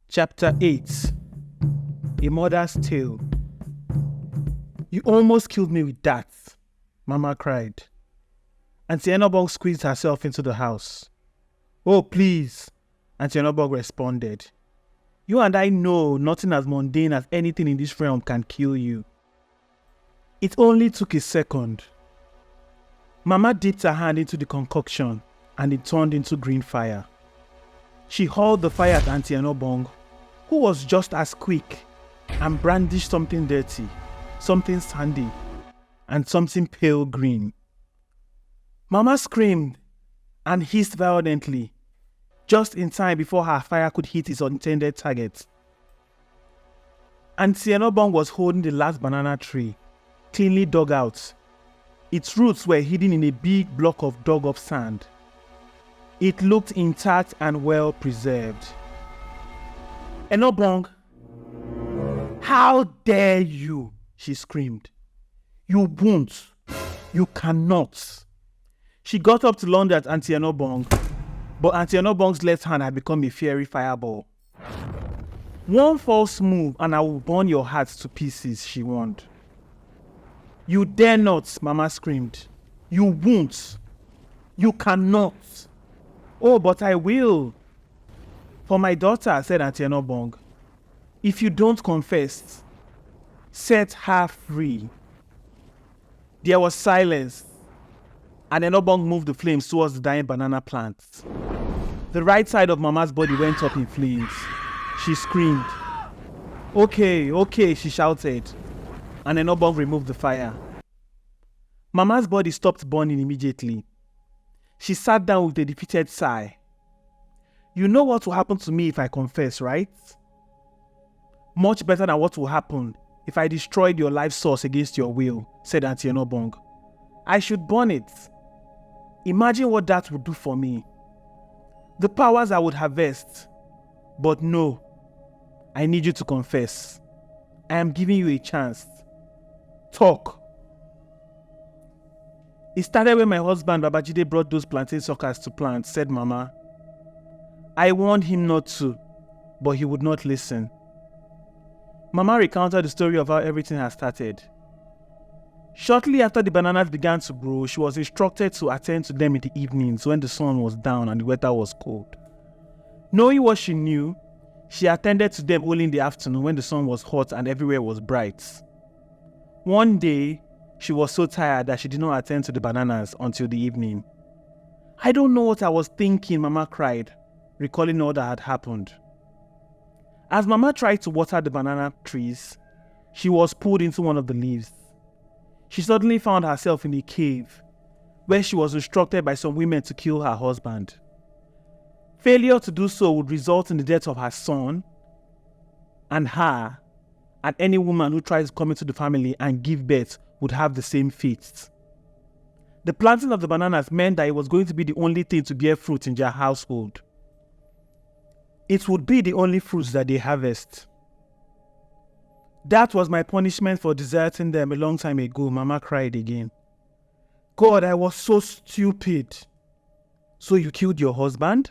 Chapter 8. A Mother's Tale. You almost killed me with that, Mama cried. Auntie Enobong squeezed herself into the house. Oh, please, Auntie Enobong responded. You and I know nothing as mundane as anything in this realm can kill you. It only took a second. Mama dipped her hand into the concoction and it turned into green fire. She hurled the fire at Auntie Enobong, who was just as quick, and brandished something dirty, something sandy, and something pale green. Mama screamed and hissed violently, just in time before her fire could hit its intended target. Auntie Enobong was holding the last banana tree, cleanly dug out. Its roots were hidden in a big block of dug-up sand. It looked intact and well preserved. Enobong, how dare you? She screamed. You won't. You cannot. She got up to lunge at Auntie Enobong, but Auntie Enobong's left hand had become a fiery fireball. One false move and I will burn your heart to pieces, she warned. You dare not, Mama screamed. You won't. You cannot. Oh, but I will. For my daughter, said Auntie Enobong. If you don't confess, set her free. There was silence, and Enobong moved the flames towards the dying banana plant. The right side of Mama's body went up in flames. She screamed. Okay, she shouted, and Enobong removed the fire. Mama's body stopped burning immediately. She sat down with a defeated sigh. You know what will happen to me if I confess, right? Much better than what will happen if I destroyed your life source against your will, said Auntie Enobong. I should burn it. Imagine what that would do for me. The powers I would harvest. But no, I need you to confess. I am giving you a chance. Talk. It started when my husband Babajide brought those plantain suckers to plant, said Mama. I warned him not to, but he would not listen. Mama recounted the story of how everything had started. Shortly after the bananas began to grow, she was instructed to attend to them in the evenings when the sun was down and the weather was cold. Knowing what she knew, she attended to them only in the afternoon when the sun was hot and everywhere was bright. One day, she was so tired that she did not attend to the bananas until the evening. I don't know what I was thinking, Mama cried, recalling all that had happened. As Mama tried to water the banana trees, she was pulled into one of the leaves. She suddenly found herself in a cave, where she was instructed by some women to kill her husband. Failure to do so would result in the death of her son, and her, and any woman who tries to come into the family and give birth would have the same fate. The planting of the bananas meant that it was going to be the only thing to bear fruit in their household. It would be the only fruits that they harvest. That was my punishment for deserting them a long time ago, Mama cried again. God, I was so stupid. So you killed your husband?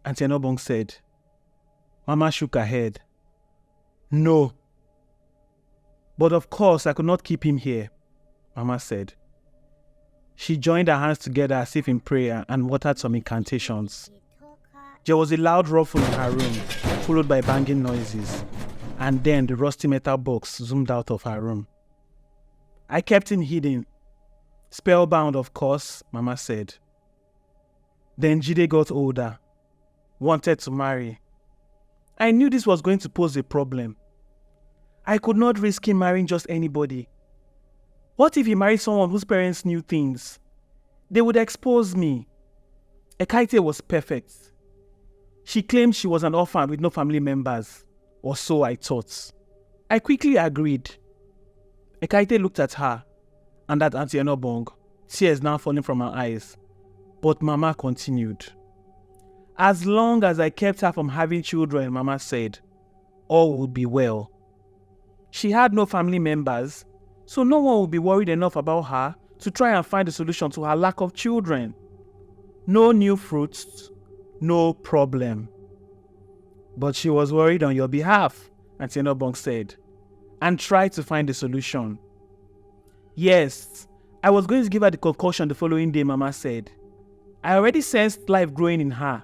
Auntie Enobong said. Mama shook her head. No. But of course I could not keep him here, Mama said. She joined her hands together as if in prayer and muttered some incantations. There was a loud ruffle in her room, followed by banging noises, and then the rusty metal box zoomed out of her room. I kept him hidden. Spellbound, of course, Mama said. Then Jide got older, wanted to marry. I knew this was going to pose a problem. I could not risk him marrying just anybody. What if he married someone whose parents knew things? They would expose me. Ekaite was perfect. She claimed she was an orphan with no family members, or so I thought. I quickly agreed. Ekaite looked at her, and at Auntie Enobong, tears now falling from her eyes. But Mama continued. As long as I kept her from having children, Mama said, all would be well. She had no family members, so no one will be worried enough about her to try and find a solution to her lack of children. No new fruits, no problem. But she was worried on your behalf, Auntie Enobong said, and tried to find a solution. Yes, I was going to give her the concoction the following day, Mama said. I already sensed life growing in her.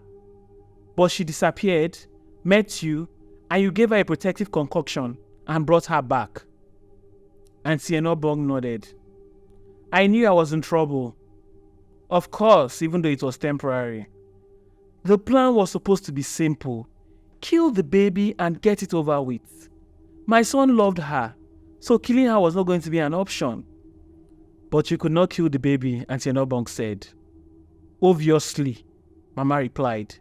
But she disappeared, met you, and you gave her a protective concoction and brought her back. Auntie Enobong nodded. I knew I was in trouble. Of course, even though it was temporary. The plan was supposed to be simple. Kill the baby and get it over with. My son loved her, so killing her was not going to be an option. But you could not kill the baby, Auntie Enobong said. Obviously, Mama replied.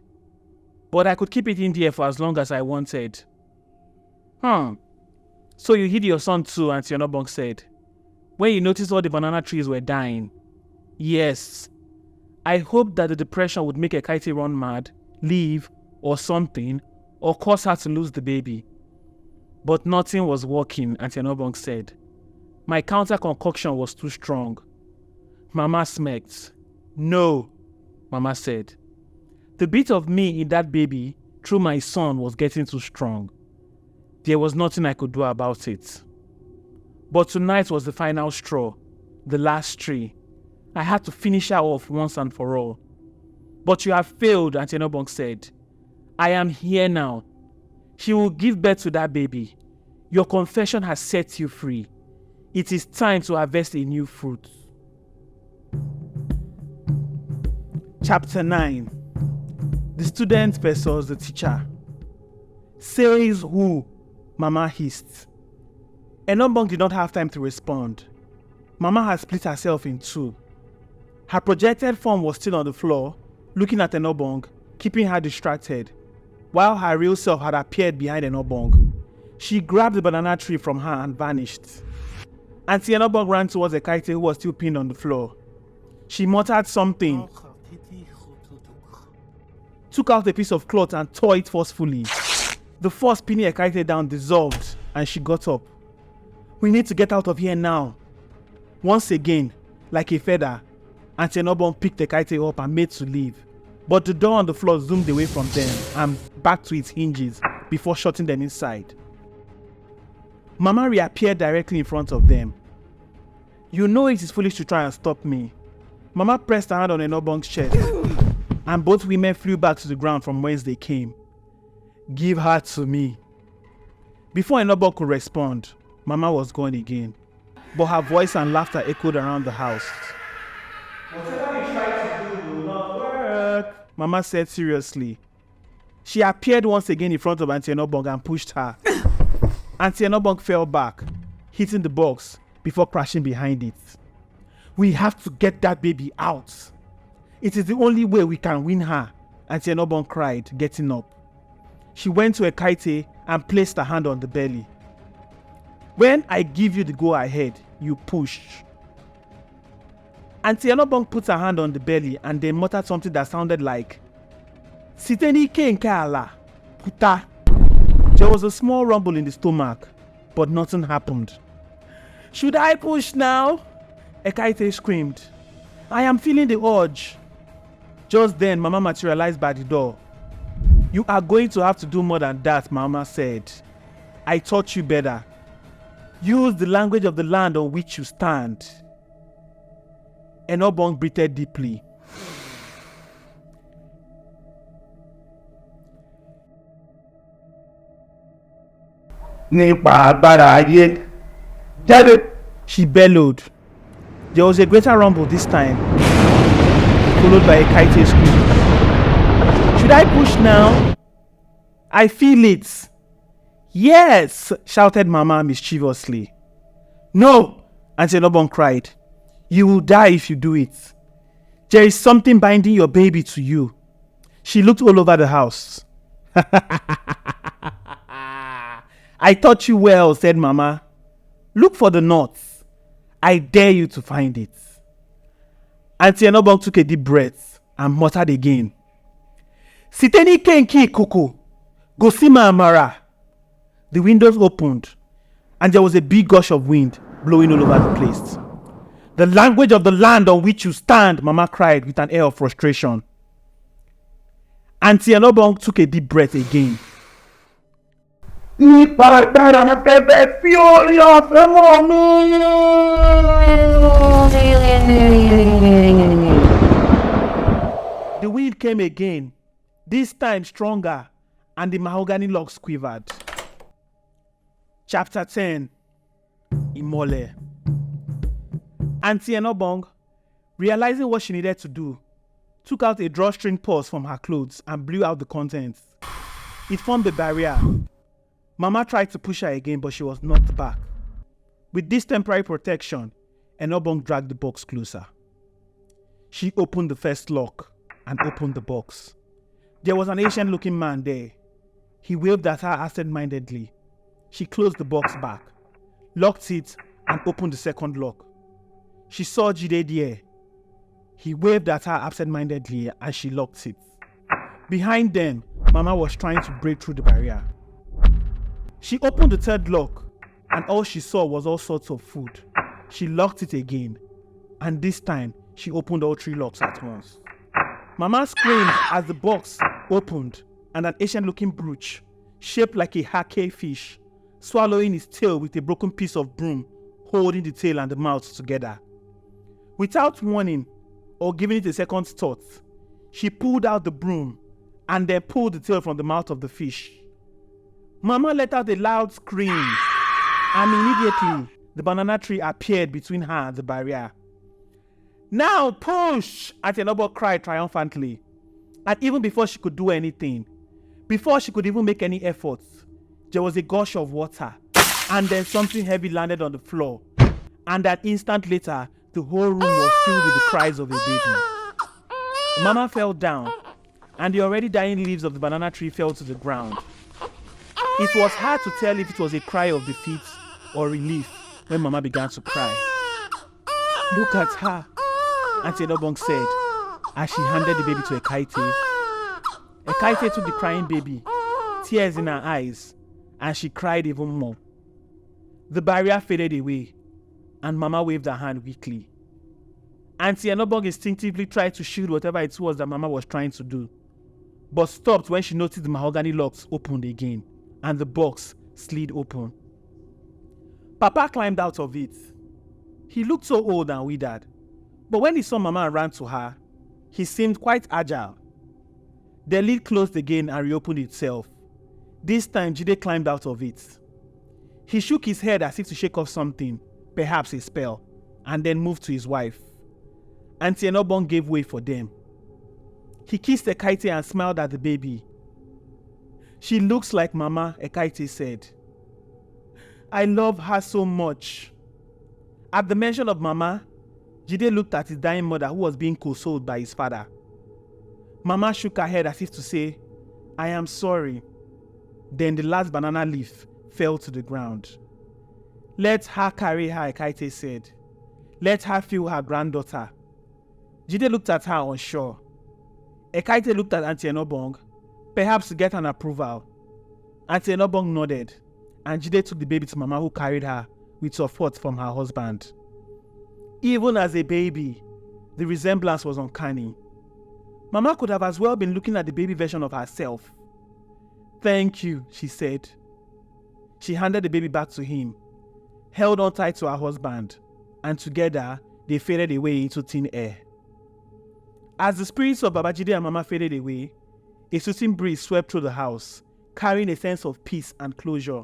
But I could keep it in there for as long as I wanted. So you hid your son too, Auntie Enobong said. When you noticed all the banana trees were dying. Yes. I hoped that the depression would make Ekaete run mad, leave, or something, or cause her to lose the baby. But nothing was working, Auntie Enobong said. My counter concoction was too strong. Mama smirked. No, Mama said. The bit of me in that baby through my son was getting too strong. There was nothing I could do about it. But tonight was the final straw, the last tree. I had to finish her off once and for all. But you have failed, Auntie Enobong said. I am here now. She will give birth to that baby. Your confession has set you free. It is time to harvest a new fruit. Chapter 9. The student versus the teacher. Says who? Mama hissed. Enobong did not have time to respond. Mama had split herself in two. Her projected form was still on the floor, looking at Enobong, keeping her distracted, while her real self had appeared behind Enobong. She grabbed the banana tree from her and vanished. Auntie Enobong ran towards Ekaete, who was still pinned on the floor. She muttered something, took out a piece of cloth and tore it forcefully. The force pinning Ekaete down dissolved and she got up. We need to get out of here now. Once again, like a feather, Auntie Enobong picked Ekaete up and made to leave. But the door on the floor zoomed away from them and back to its hinges before shutting them inside. Mama reappeared directly in front of them. You know it is foolish to try and stop me. Mama pressed her hand on Enobong's chest, and both women flew back to the ground from whence they came. Give her to me. Before Enobong could respond, Mama was gone again, but her voice and laughter echoed around the house. Whatever you try to do will not work, Mama said seriously. She appeared once again in front of Auntie Enobong and pushed her. Auntie Enobong fell back, hitting the box before crashing behind it. We have to get that baby out. It is the only way we can win her, Auntie Enobong cried, getting up. She went to Ekaete and placed her hand on the belly. When I give you the go-ahead, you push. Auntie Enobong put her hand on the belly and then muttered something that sounded like, Siteni ke nke ala, puta. There was a small rumble in the stomach, but nothing happened. Should I push now? Ekaete screamed. I am feeling the urge. Just then, Mama materialized by the door. You are going to have to do more than that, Mama said. I taught you better. Use the language of the land on which you stand. Enobong breathed deeply. She bellowed. There was a greater rumble this time, followed by a Ekaete scream. Should I push now? I feel it. Yes, shouted Mama mischievously. No, Auntie Enobong cried. You will die if you do it. There is something binding your baby to you. She looked all over the house. I taught you well, said Mama. Look for the knots. I dare you to find it. Auntie Enobong took a deep breath and muttered again. Siteni kenki kuku, gosima amara. The windows opened and there was a big gush of wind blowing all over the place. The language of the land on which you stand, Mama cried with an air of frustration. Auntie Enobong took a deep breath again. The wind came again, this time stronger, and the mahogany logs quivered. Chapter 10. Imole. Auntie Enobong, realizing what she needed to do, took out a drawstring purse from her clothes and blew out the contents. It formed a barrier. Mama tried to push her again, but she was knocked back. With this temporary protection, Enobong dragged the box closer. She opened the first lock and opened the box. There was an Asian-looking man there. He waved at her absent-mindedly. She closed the box back, locked it, and opened the second lock. She saw Jide there. He waved at her absent-mindedly and she locked it. Behind them, Mama was trying to break through the barrier. She opened the third lock and all she saw was all sorts of food. She locked it again, and this time she opened all 3 locks at once. Mama screamed as the box opened and an Asian-looking brooch, shaped like a hake fish, swallowing its tail with a broken piece of broom, holding the tail and the mouth together. Without warning or giving it a second thought, she pulled out the broom and then pulled the tail from the mouth of the fish. Mama let out a loud scream, and immediately the banana tree appeared between her and the barrier. "Now push!" Auntie Enobong cried triumphantly. And even before she could do anything, before she could even make any efforts, there was a gush of water, and then something heavy landed on the floor. And an instant later, the whole room was filled with the cries of a baby. Mama fell down, and the already dying leaves of the banana tree fell to the ground. It was hard to tell if it was a cry of defeat or relief when Mama began to cry. "Look at her," Auntie Enobong said as she handed the baby to Ekaite. Ekaite took the crying baby, tears in her eyes, and she cried even more. The barrier faded away, and Mama waved her hand weakly. Auntie Enobong instinctively tried to shield whatever it was that Mama was trying to do, but stopped when she noticed the mahogany locks opened again, and the box slid open. Papa climbed out of it. He looked so old and withered, but when he saw Mama and ran to her, he seemed quite agile. The lid closed again and reopened itself. This time, Jide climbed out of it. He shook his head as if to shake off something, perhaps a spell, and then moved to his wife. Auntie Enobong gave way for them. He kissed Ekaite and smiled at the baby. "She looks like Mama," Ekaite said. "I love her so much." At the mention of Mama, Jide looked at his dying mother who was being consoled by his father. Mama shook her head as if to say, "I am sorry." Then the last banana leaf fell to the ground. "Let her carry her," Ekaite said. "Let her feel her granddaughter." Jide looked at her unsure. Ekaite looked at Auntie Enobong, perhaps to get an approval. Auntie Enobong nodded, and Jide took the baby to Mama, who carried her with support from her husband. Even as a baby, the resemblance was uncanny. Mama could have as well been looking at the baby version of herself. "Thank you," she said. She handed the baby back to him, held on tight to her husband, and together they faded away into thin air. As the spirits of Babajide and Mama faded away, a soothing breeze swept through the house, carrying a sense of peace and closure.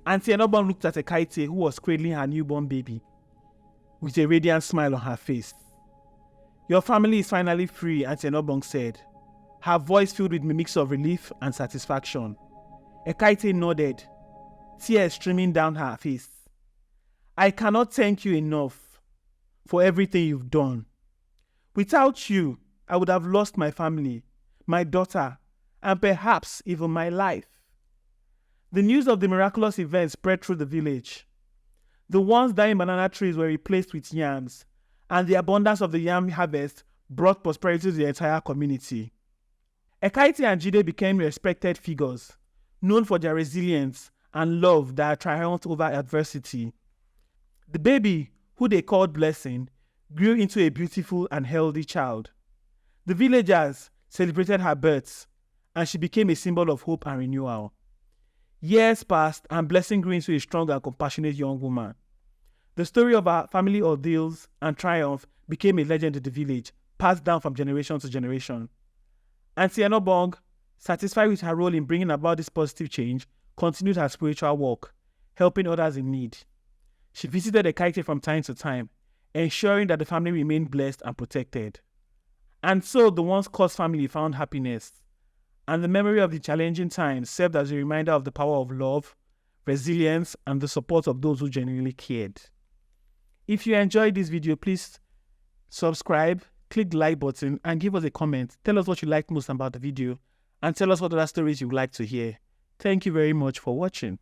Auntie Enobong looked at Ekaite, who was cradling her newborn baby, with a radiant smile on her face. "Your family is finally free," Auntie Enobong said, her voice filled with a mix of relief and satisfaction. Ekaite nodded, tears streaming down her face. "I cannot thank you enough for everything you've done. Without you, I would have lost my family, my daughter, and perhaps even my life." The news of the miraculous event spread through the village. The once dying banana trees were replaced with yams, and the abundance of the yam harvest brought prosperity to the entire community. Ekaite and Jide became respected figures, known for their resilience and love that triumphed over adversity. The baby, who they called Blessing, grew into a beautiful and healthy child. The villagers celebrated her birth, and she became a symbol of hope and renewal. Years passed, and Blessing grew into a strong and compassionate young woman. The story of her family ordeals and triumph became a legend in the village, passed down from generation to generation. Auntie Enobong, satisfied with her role in bringing about this positive change, continued her spiritual work, helping others in need. She visited the Kaite from time to time, ensuring that the family remained blessed and protected. And so the once cursed family found happiness, and the memory of the challenging times served as a reminder of the power of love, resilience, and the support of those who genuinely cared. If you enjoyed this video, please subscribe, click the like button, and give us a comment. Tell us what you liked most about the video, and tell us what other stories you would like to hear. Thank you very much for watching.